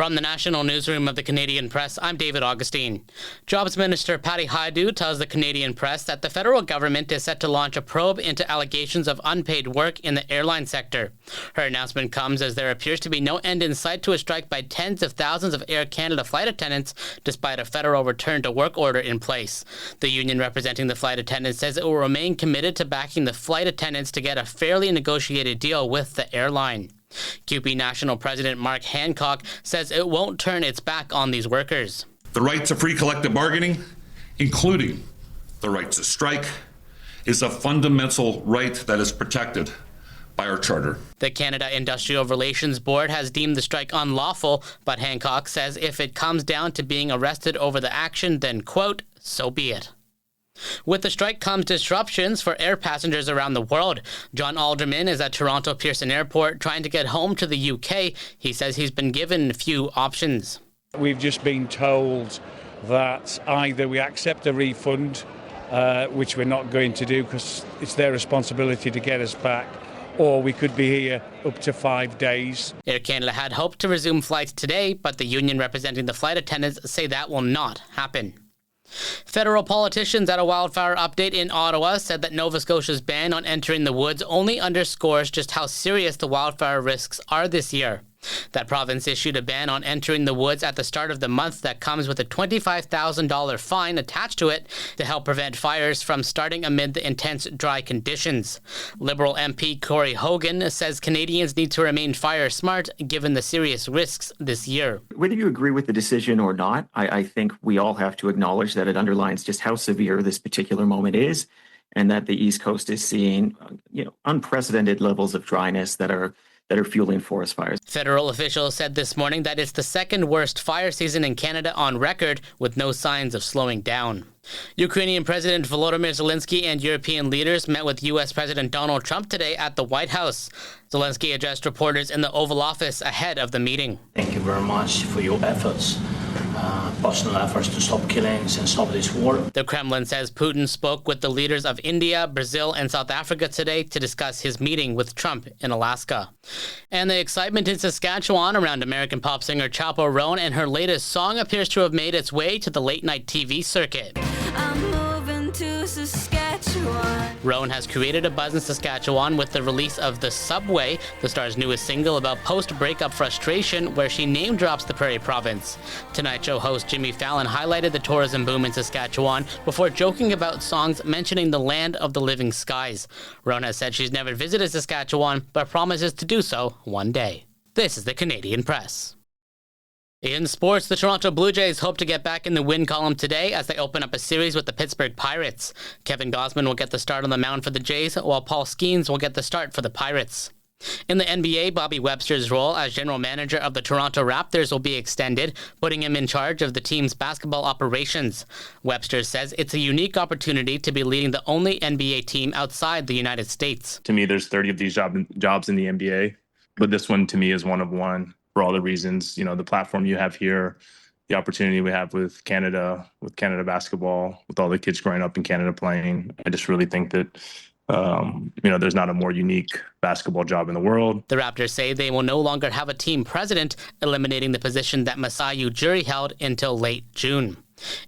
From the National Newsroom of the Canadian Press, I'm David Augustine. Jobs Minister Patty Hajdu tells the Canadian Press that the federal government is set to launch a probe into allegations of unpaid work in the airline sector. Her announcement comes as there appears to be no end in sight to a strike by tens of thousands of Air Canada flight attendants, despite a federal return to work order in place. The union representing the flight attendants says it will remain committed to backing the flight attendants to get a fairly negotiated deal with the airline. CUPE National President Mark Hancock says it won't turn its back on these workers. The right to free collective bargaining, including the right to strike, is a fundamental right that is protected by our charter. The Canada Industrial Relations Board has deemed the strike unlawful, but Hancock says if it comes down to being arrested over the action, then, quote, so be it. With the strike comes disruptions for air passengers around the world. John Alderman is at Toronto Pearson Airport trying to get home to the UK. He says he's been given a few options. We've just been told that either we accept a refund, which we're not going to do because it's their responsibility to get us back, or we could be here up to 5 days. Air Canada had hoped to resume flights today, but the union representing the flight attendants say that will not happen. Federal politicians at a wildfire update in Ottawa said that Nova Scotia's ban on entering the woods only underscores just how serious the wildfire risks are this year. That province issued a ban on entering the woods at the start of the month that comes with a $25,000 fine attached to it to help prevent fires from starting amid the intense dry conditions. Liberal MP Corey Hogan says Canadians need to remain fire smart given the serious risks this year. Whether you agree with the decision or not, I think we all have to acknowledge that it underlines just how severe this particular moment is, and that the East Coast is seeing, unprecedented levels of dryness that are fueling forest fires. Federal officials said this morning that it's the second worst fire season in Canada on record, with no signs of slowing down. Ukrainian President Volodymyr Zelensky and European leaders met with U.S. President Donald Trump today at the White House. Zelensky addressed reporters in the Oval Office ahead of the meeting. Thank you very much for your efforts. Personal efforts to stop killings and stop this war. The Kremlin says Putin spoke with the leaders of India, Brazil, and South Africa today to discuss his meeting with Trump in Alaska. And the excitement in Saskatchewan around American pop singer Chappell Roan and her latest song appears to have made its way to the late-night TV circuit. I'm moving to Saskatchewan. Roan has created a buzz in Saskatchewan with the release of The Subway, the star's newest single about post-breakup frustration, where she name-drops the Prairie Province. Tonight Show host Jimmy Fallon highlighted the tourism boom in Saskatchewan before joking about songs mentioning the land of the living skies. Roan has said she's never visited Saskatchewan, but promises to do so one day. This is the Canadian Press. In sports, the Toronto Blue Jays hope to get back in the win column today as they open up a series with the Pittsburgh Pirates. Kevin Gausman will get the start on the mound for the Jays, while Paul Skeens will get the start for the Pirates. In the NBA, Bobby Webster's role as general manager of the Toronto Raptors will be extended, putting him in charge of the team's basketball operations. Webster says it's a unique opportunity to be leading the only NBA team outside the United States. To me, there's 30 of these jobs in the NBA, but this one to me is one of one. For all the reasons, the platform you have here, the opportunity we have with Canada basketball, with all the kids growing up in Canada playing. I just really think that, there's not a more unique basketball job in the world. The Raptors say they will no longer have a team president, eliminating the position that Masai Ujiri held until late June.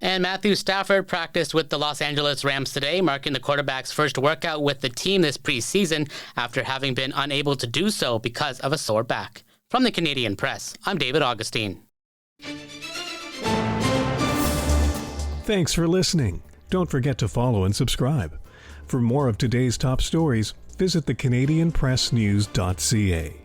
And Matthew Stafford practiced with the Los Angeles Rams today, marking the quarterback's first workout with the team this preseason after having been unable to do so because of a sore back. From the Canadian Press, I'm David Augustine. Thanks for listening. Don't forget to follow and subscribe. For more of today's top stories, visit thecanadianpressnews.ca.